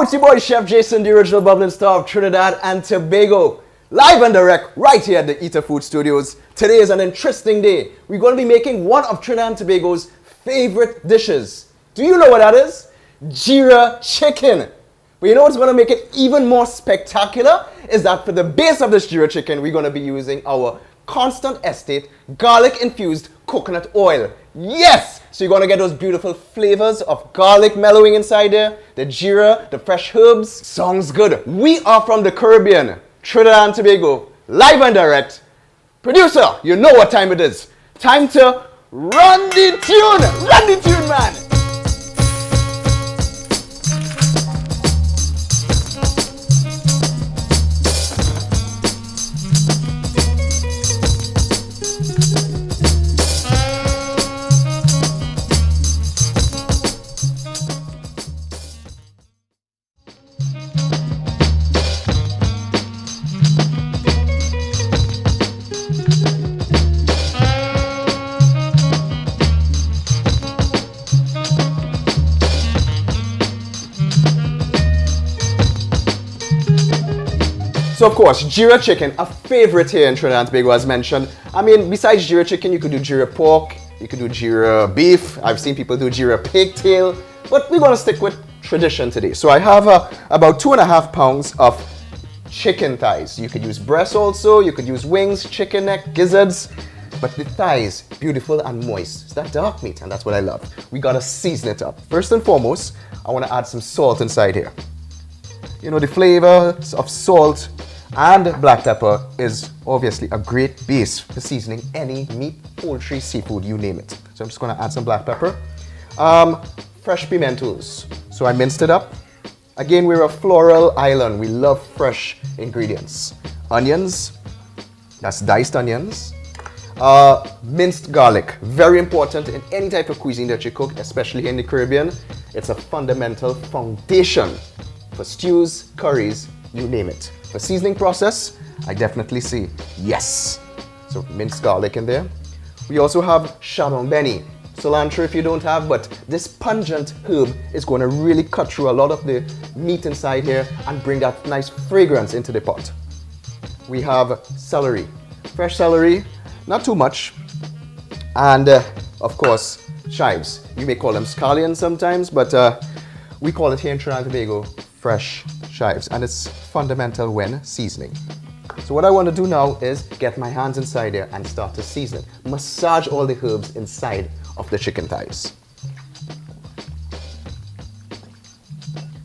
it's your boy Chef Jason, the original bubbling star of Trinidad and Tobago. Live and direct right here at the eatahfood studios. Today is an interesting day. We're going to be making one of Trinidad and Tobago's favorite dishes. Do you know what that is? Jeera chicken. But you know what's going to make it even more spectacular? Is that for the base of this jeera chicken, we're going to be using our constant estate garlic infused coconut oil. Yes! So you're going to get those beautiful flavors of garlic mellowing inside there, the jeera, the fresh herbs. Sounds good. We are from the Caribbean, Trinidad and Tobago, live and direct. Producer, you know what time it is. Time to run the tune. Run the tune, man. So of course, jeera chicken, a favorite here in Trinidad and Tobago as mentioned. I mean, besides jeera chicken, you could do jeera pork, you could do jeera beef. I've seen people do jeera pigtail, but we're gonna stick with tradition today. So I have about 2.5 pounds of chicken thighs. You could use breast also, you could use wings, chicken neck, gizzards, but the thighs, beautiful and moist. It's that dark meat, and that's what I love. We gotta season it up. First and foremost, I wanna add some salt inside here. You know, the flavors of salt and black pepper is obviously a great base for seasoning any meat, poultry, seafood, you name it. So I'm just gonna add some black pepper. Fresh pimentos. So I minced it up. Again, we're a floral island. We love fresh ingredients. Onions, that's diced onions. Minced garlic, very important in any type of cuisine that you cook, especially in the Caribbean. It's a fundamental foundation for stews, curries, you name it. For seasoning process, I definitely see yes. So minced garlic in there. We also have shalom beni, cilantro if you don't have, but this pungent herb is going to really cut through a lot of the meat inside here and bring that nice fragrance into the pot. We have celery, fresh celery, not too much, and of course chives. You may call them scallions sometimes, but we call it here in Trinidad and Tobago fresh chives, and it's fundamental when seasoning. So what I want to do now is get my hands inside there and start to season it. Massage all the herbs inside of the chicken thighs.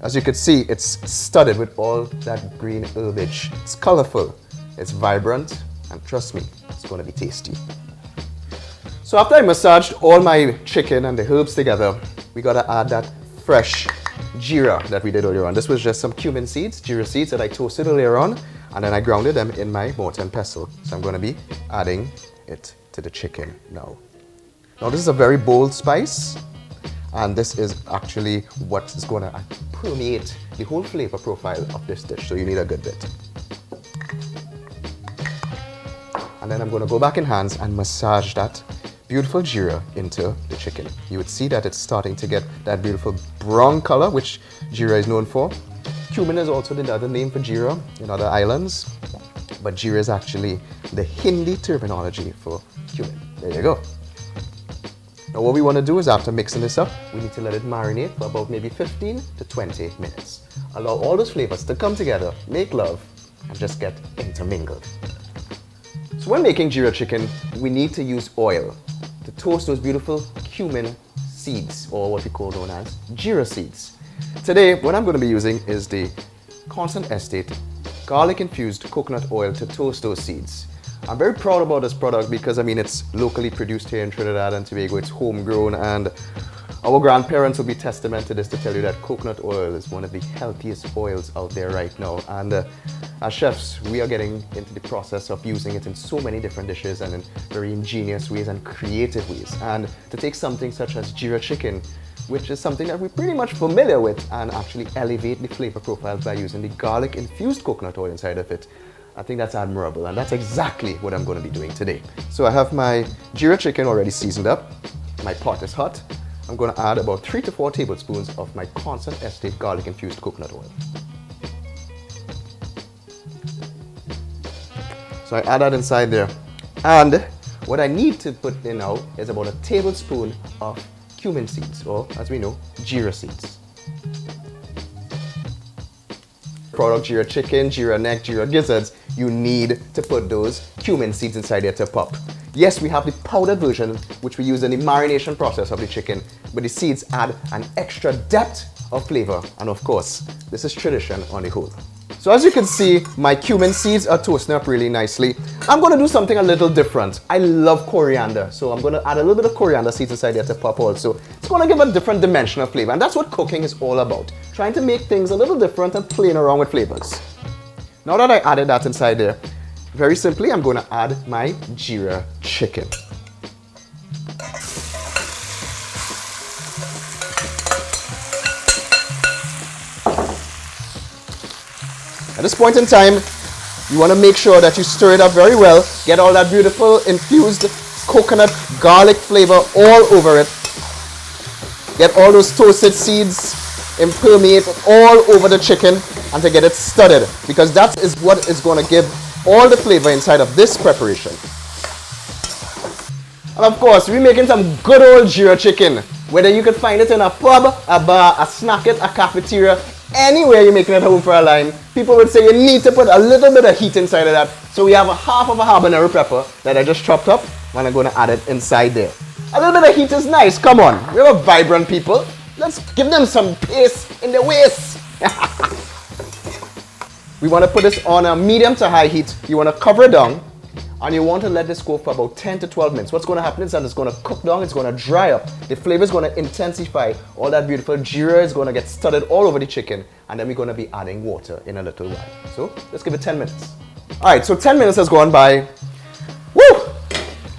As you can see, it's studded with all that green herbage. It's colorful, it's vibrant, and trust me, it's going to be tasty. So after I massaged all my chicken and the herbs together, we got to add that fresh jeera that we did earlier on. This was just some cumin seeds, jeera seeds that I toasted earlier on, and then I grounded them in my mortar and pestle. So I'm going to be adding it to the chicken now. Now this is a very bold spice, and this is actually what is going to permeate the whole flavor profile of this dish, so you need a good bit. And then I'm going to go back in hands and massage that beautiful jeera into the chicken. You would see that it's starting to get that beautiful brown color, which jeera is known for. Cumin is also the other name for jeera in other islands, but jeera is actually the Hindi terminology for cumin. There you go. Now what we want to do is, after mixing this up, we need to let it marinate for about maybe 15 to 20 minutes. Allow all those flavors to come together, make love, and just get intermingled. So when making jeera chicken, we need to use oil to toast those beautiful cumin seeds, or what we call known as jeera seeds. Today, what I'm going to be using is the constant estate garlic infused coconut oil to toast those seeds. I'm very proud about this product because, I mean, it's locally produced here in Trinidad and Tobago. It's homegrown, and our grandparents will be testament to this to tell you that coconut oil is one of the healthiest oils out there right now. And as chefs, we are getting into the process of using it in so many different dishes and in very ingenious ways and creative ways. And to take something such as jeera chicken, which is something that we're pretty much familiar with, and actually elevate the flavor profile by using the garlic infused coconut oil inside of it, I think that's admirable, and that's exactly what I'm going to be doing today. So I have my jeera chicken already seasoned up. My pot is hot. I'm going to add about 3 to 4 tablespoons of my Constant Estate garlic infused coconut oil. So I add that inside there. And what I need to put in now is about a tablespoon of cumin seeds, or as we know, jeera seeds. Product jeera chicken, jeera neck, jeera gizzards, you need to put those cumin seeds inside there to pop. Yes, we have the powdered version, which we use in the marination process of the chicken, but the seeds add an extra depth of flavor. And of course, this is tradition on the whole. So as you can see, my cumin seeds are toasting up really nicely. I'm going to do something a little different. I love coriander, so I'm going to add a little bit of coriander seeds inside there to pop also. It's going to give a different dimension of flavor, and that's what cooking is all about. Trying to make things a little different and playing around with flavors. Now that I added that inside there, very simply, I'm going to add my jeera chicken. At this point in time, you want to make sure that you stir it up very well, get all that beautiful infused coconut garlic flavor all over it. Get all those toasted seeds impermeate all over the chicken and to get it studded, because that is what is going to give all the flavor inside of this preparation. And of course, we're making some good old jeera chicken. Whether you could find it in a pub, a bar, a snack it, a cafeteria, anywhere you're making it home for a line, people would say you need to put a little bit of heat inside of that. So we have a half of a habanero pepper that I just chopped up, and I'm going to add it inside there. A little bit of heat is nice, come on. We're a vibrant people. Let's give them some pace in the waist. We want to put this on a medium to high heat. You want to cover it down, and you want to let this go for about 10 to 12 minutes. What's going to happen is that it's going to cook down, it's going to dry up. The flavor is going to intensify. All that beautiful jeera is going to get studded all over the chicken, and then we're going to be adding water in a little while. So let's give it 10 minutes. All right, so 10 minutes has gone by. Woo!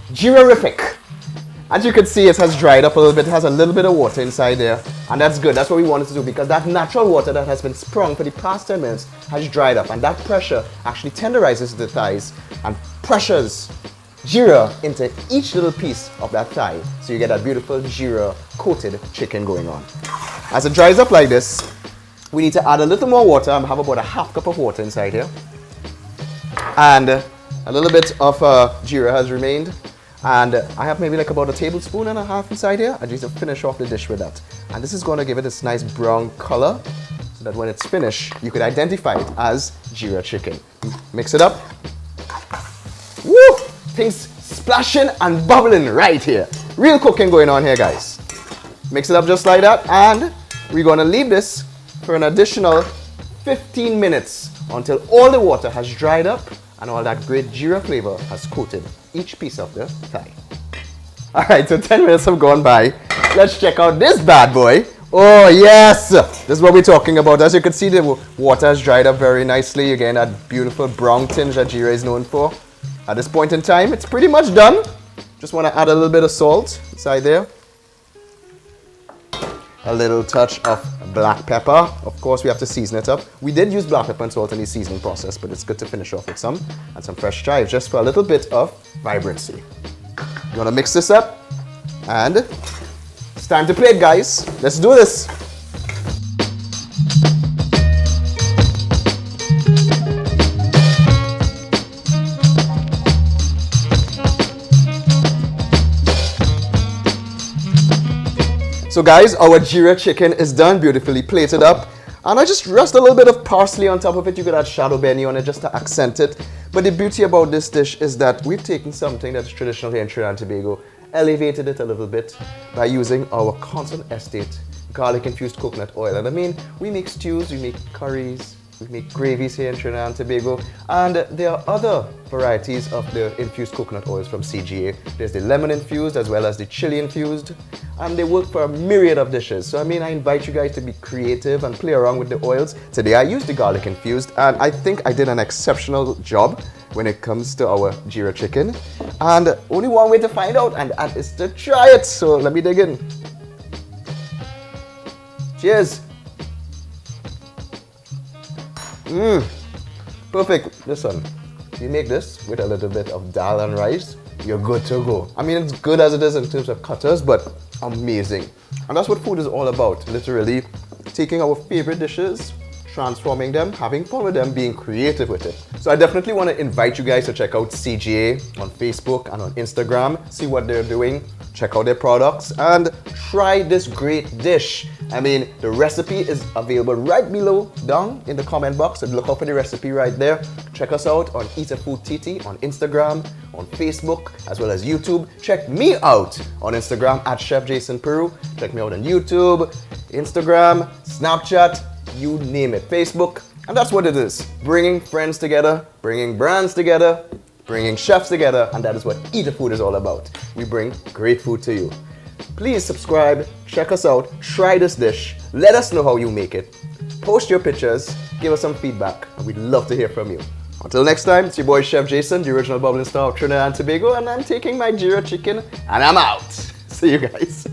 Jeera-rific. As you can see, it has dried up a little bit. It has a little bit of water inside there, and that's good. That's what we wanted to do, because that natural water that has been sprung for the past 10 minutes has dried up, and that pressure actually tenderizes the thighs and pressures jeera into each little piece of that thigh, so you get that beautiful jeera coated chicken going on. As it dries up like this, we need to add a little more water. I have about a half cup of water inside here, and a little bit of jeera has remained. And I have maybe like about a tablespoon and a half inside here. I just finish off the dish with that. And this is going to give it this nice brown color, so that when it's finished, you could identify it as jeera chicken. Mix it up. Woo! Things splashing and bubbling right here. Real cooking going on here, guys. Mix it up just like that. And we're going to leave this for an additional 15 minutes until all the water has dried up and all that great jeera flavor has coated each piece of the thigh. Alright, so 10 minutes have gone by. Let's check out this bad boy. Oh yes! This is what we're talking about. As you can see, the water has dried up very nicely. Again, that beautiful brown tinge that jeera is known for. At this point in time, it's pretty much done. Just want to add a little bit of salt inside there. A little touch of black pepper. Of course, we have to season it up. We did use black pepper and salt in the seasoning process, but it's good to finish off with some. And some fresh chives, just for a little bit of vibrancy. You want to mix this up, and it's time to plate, guys. Let's do this. So guys, our jeera chicken is done, beautifully plated up. And I just rest a little bit of parsley on top of it. You could add shadow benny on it just to accent it. But the beauty about this dish is that we've taken something that's traditional here in Trinidad and Tobago, elevated it a little bit by using our Constant Estate garlic infused coconut oil. And I mean, we make stews, we make curries, we make gravies here in Trinidad and Tobago, and there are other varieties of the infused coconut oils from CGA. There's the lemon infused as well as the chili infused, and they work for a myriad of dishes. So I mean, I invite you guys to be creative and play around with the oils. Today I used the garlic infused, and I think I did an exceptional job when it comes to our jeera chicken. And only one way to find out, and that is to try it. So let me dig in. Cheers. Perfect. Listen, you make this with a little bit of dal and rice, you're good to go. I mean, it's good as it is in terms of cutters, but amazing. And that's what food is all about, literally taking our favorite dishes, transforming them, having fun with them, being creative with it. So I definitely want to invite you guys to check out CGA on Facebook and on Instagram, see what they're doing, check out their products, and try this great dish. I mean, the recipe is available right below down in the comment box, so look out for the recipe right there. Check us out on eatahfood TT on Instagram, on Facebook, as well as YouTube. Check me out on Instagram at Chef Jason Peru. Check me out on YouTube, Instagram, Snapchat, you name it, Facebook. And that's what it is, bringing friends together, bringing brands together, bringing chefs together, and that is what eatahfood is all about. We bring great food to you. Please subscribe, check us out, try this dish, let us know how you make it, post your pictures, give us some feedback, and we'd love to hear from you. Until next time, it's your boy Chef Jason, the original bubbling star of Trinidad and Tobago, and I'm taking my jeera chicken, and I'm out. See you guys.